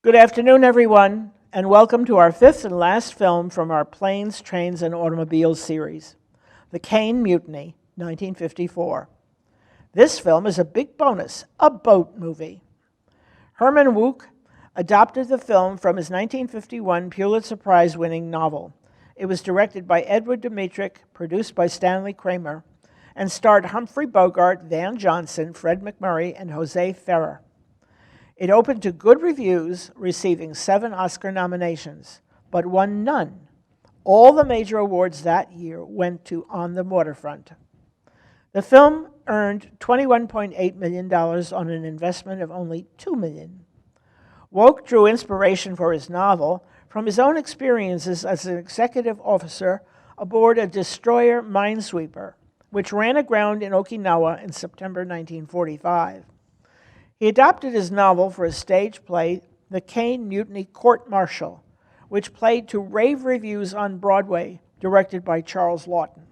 Good afternoon, everyone, and welcome to our fifth and last film from our Planes, Trains, and Automobiles series, The Caine Mutiny, 1954. This film is a big bonus, a boat movie. Herman Wouk adapted the film from his 1951 Pulitzer Prize-winning novel. It was directed by Edward Dmytryk, produced by Stanley Kramer, and starred Humphrey Bogart, Van Johnson, Fred MacMurray, and Jose Ferrer. It opened to good reviews, receiving 7 Oscar nominations, but won none. All the major awards that year went to On the Waterfront. The film earned $21.8 million on an investment of only $2 million. Wouk drew inspiration for his novel from his own experiences as an executive officer aboard a destroyer minesweeper, which ran aground in Okinawa in September 1945. He adapted his novel for a stage play, The Caine Mutiny Court-Martial, which played to rave reviews on Broadway, directed by Charles Laughton.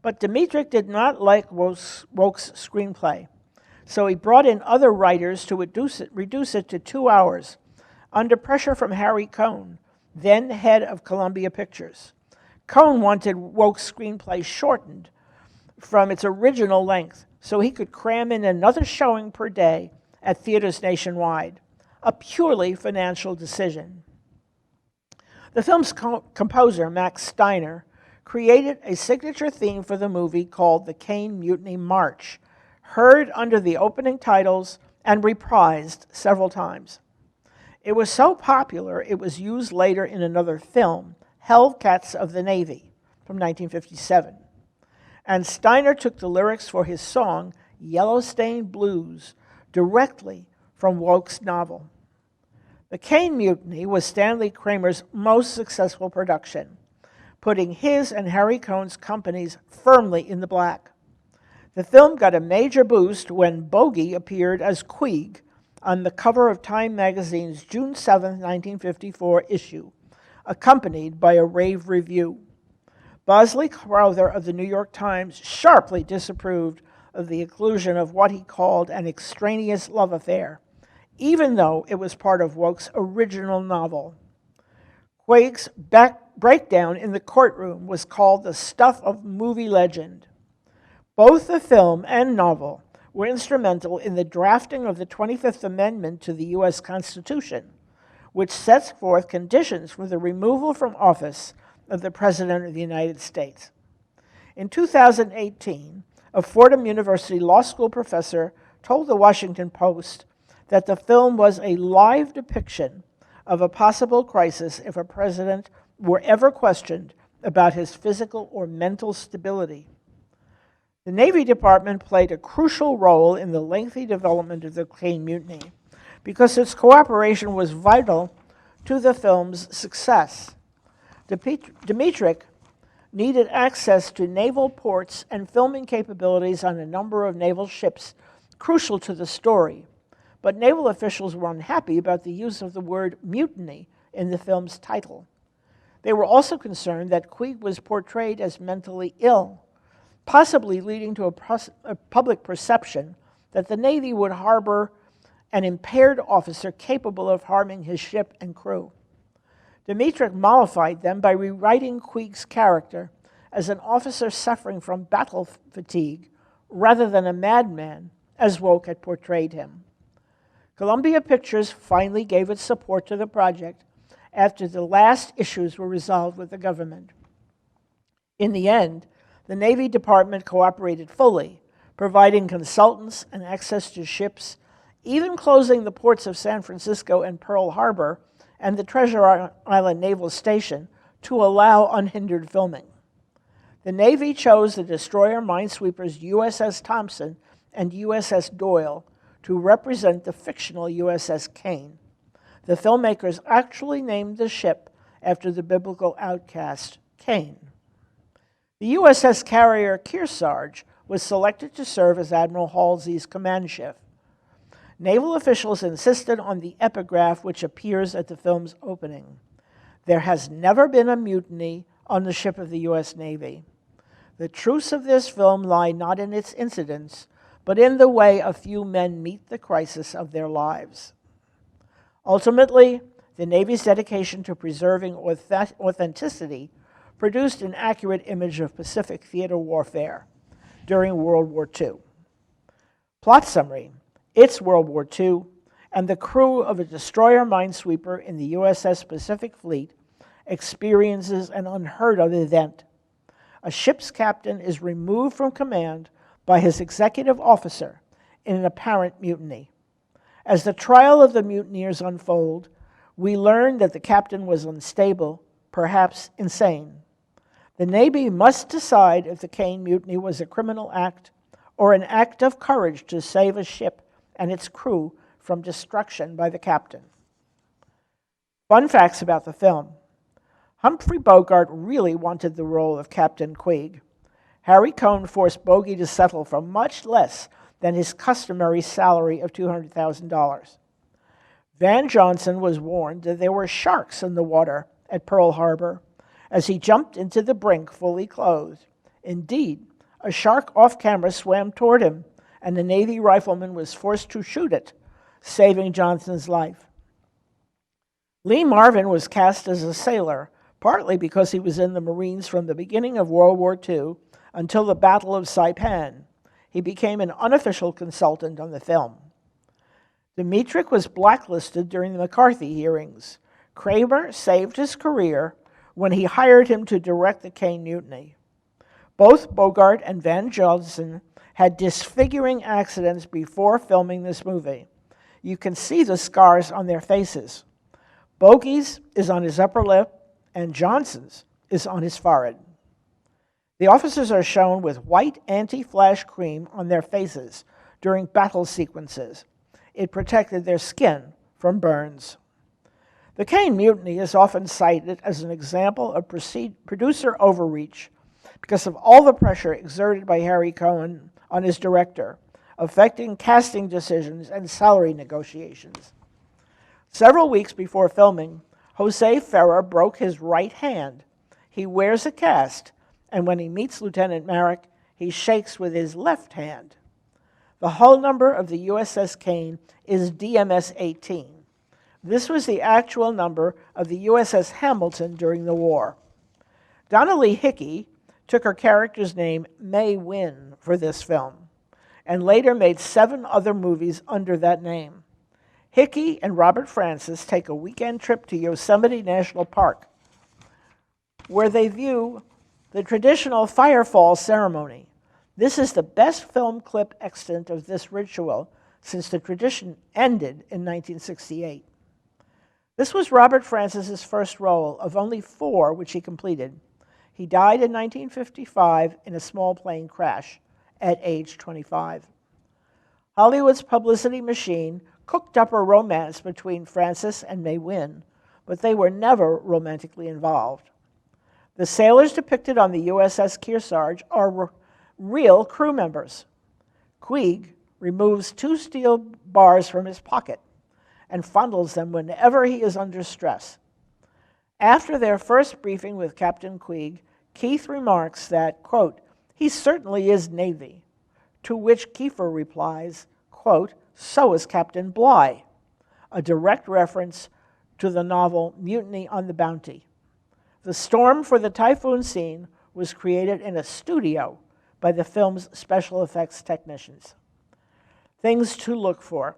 But Dmytryk did not like Wouk's screenplay, so he brought in other writers to reduce it to 2 hours, under pressure from Harry Caine, then head of Columbia Pictures. Caine wanted Wouk's screenplay shortened from its original length, so he could cram in another showing per day at theaters nationwide, a purely financial decision. The film's composer, Max Steiner, created a signature theme for the movie called the Caine Mutiny March, heard under the opening titles and reprised several times. It was so popular it was used later in another film, Hellcats of the Navy, from 1957. And Steiner took the lyrics for his song, Yellow Stained Blues, directly from Wouk's novel. The Caine Mutiny was Stanley Kramer's most successful production, putting his and Harry Caine's companies firmly in the black. The film got a major boost when Bogey appeared as Queeg on the cover of Time magazine's June 7, 1954 issue, accompanied by a rave review. Bosley Crowther of the New York Times sharply disapproved of the inclusion of what he called an extraneous love affair, even though it was part of Wouk's original novel. Queeg's breakdown in the courtroom was called the stuff of movie legend. Both the film and novel were instrumental in the drafting of the 25th Amendment to the U.S. Constitution, which sets forth conditions for the removal from office of the President of the United States. In 2018, a Fordham University Law School professor told the Washington Post that the film was a live depiction of a possible crisis if a president were ever questioned about his physical or mental stability. The Navy Department played a crucial role in the lengthy development of the Caine Mutiny because its cooperation was vital to the film's success. Dmytryk needed access to naval ports and filming capabilities on a number of naval ships crucial to the story, but naval officials were unhappy about the use of the word mutiny in the film's title. They were also concerned that Queeg was portrayed as mentally ill, possibly leading to a public perception that the Navy would harbor an impaired officer capable of harming his ship and crew. Dmytryk mollified them by rewriting Queeg's character as an officer suffering from battle fatigue rather than a madman, as Wouk had portrayed him. Columbia Pictures finally gave its support to the project after the last issues were resolved with the government. In the end, the Navy Department cooperated fully, providing consultants and access to ships, even closing the ports of San Francisco and Pearl Harbor and the Treasure Island Naval Station to allow unhindered filming. The Navy chose the destroyer minesweepers USS Thompson and USS Doyle to represent the fictional USS Caine. The filmmakers actually named the ship after the biblical outcast Cain. The USS carrier Kearsarge was selected to serve as Admiral Halsey's command ship. Naval officials insisted on the epigraph which appears at the film's opening. There has never been a mutiny on the ship of the U.S. Navy. The truths of this film lie not in its incidents, but in the way a few men meet the crisis of their lives. Ultimately, the Navy's dedication to preserving authenticity produced an accurate image of Pacific theater warfare during World War II. Plot summary: it's World War II, and the crew of a destroyer minesweeper in the USS Pacific Fleet experiences an unheard-of event. A ship's captain is removed from command by his executive officer in an apparent mutiny. As the trial of the mutineers unfold, we learn that the captain was unstable, perhaps insane. The Navy must decide if the Caine mutiny was a criminal act or an act of courage to save a ship and its crew from destruction by the captain. Fun facts about the film. Humphrey Bogart really wanted the role of Captain Queeg. Harry Caine forced Bogey to settle for much less than his customary salary of $200,000. Van Johnson was warned that there were sharks in the water at Pearl Harbor as he jumped into the brink fully clothed. Indeed, a shark off camera swam toward him, and the Navy rifleman was forced to shoot it, saving Johnson's life. Lee Marvin was cast as a sailor, partly because he was in the Marines from the beginning of World War II until the Battle of Saipan. He became an unofficial consultant on the film. Dmytryk was blacklisted during the McCarthy hearings. Kramer saved his career when he hired him to direct the Caine mutiny. Both Bogart and Van Johnson had disfiguring accidents before filming this movie. You can see the scars on their faces. Bogey's is on his upper lip, and Johnson's is on his forehead. The officers are shown with white anti-flash cream on their faces during battle sequences. It protected their skin from burns. The Caine mutiny is often cited as an example of producer overreach because of all the pressure exerted by Harry Caine on his director, affecting casting decisions and salary negotiations. Several weeks before filming, Jose Ferrer broke his right hand. He wears a cast, and when he meets Lieutenant Merrick, he shakes with his left hand. The hull number of the USS Caine is DMS-18. This was the actual number of the USS Hamilton during the war. Donna Lee Hickey took her character's name May Wynn for this film, and later made 7 other movies under that name. Hickey and Robert Francis take a weekend trip to Yosemite National Park, where they view the traditional firefall ceremony. This is the best film clip extant of this ritual since the tradition ended in 1968. This was Robert Francis's first role of only 4 which he completed. He died in 1955 in a small plane crash at age 25. Hollywood's publicity machine cooked up a romance between Francis and May Wynn, but they were never romantically involved. The sailors depicted on the USS Kearsarge are real crew members. Queeg removes 2 steel bars from his pocket and fondles them whenever he is under stress. After their first briefing with Captain Queeg, Keith remarks that, quote, "He certainly is Navy," to which Kiefer replies, quote, "So is Captain Bligh," a direct reference to the novel Mutiny on the Bounty. The storm for the typhoon scene was created in a studio by the film's special effects technicians. Things to look for: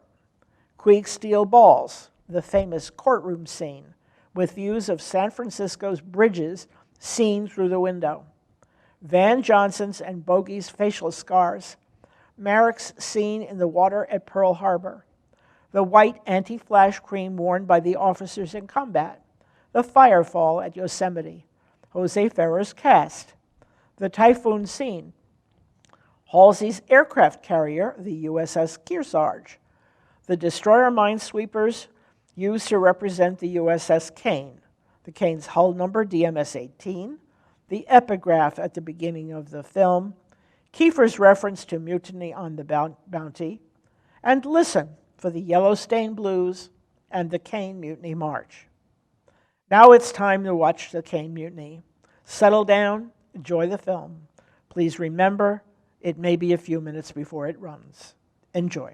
Queeg steel balls, the famous courtroom scene, with views of San Francisco's bridges seen through the window. Van Johnson's and Bogey's facial scars, Merrick's scene in the water at Pearl Harbor, the white anti-flash cream worn by the officers in combat, the firefall at Yosemite, Jose Ferrer's cast, the typhoon scene, Halsey's aircraft carrier, the USS Kearsarge, the destroyer minesweepers used to represent the USS Caine, the Caine's hull number DMS-18, the epigraph at the beginning of the film, Kiefer's reference to Mutiny on the Bounty, and listen for the Yellowstone Blues and the Caine Mutiny March. Now it's time to watch the Caine Mutiny. Settle down, enjoy the film. Please remember, it may be a few minutes before it runs. Enjoy.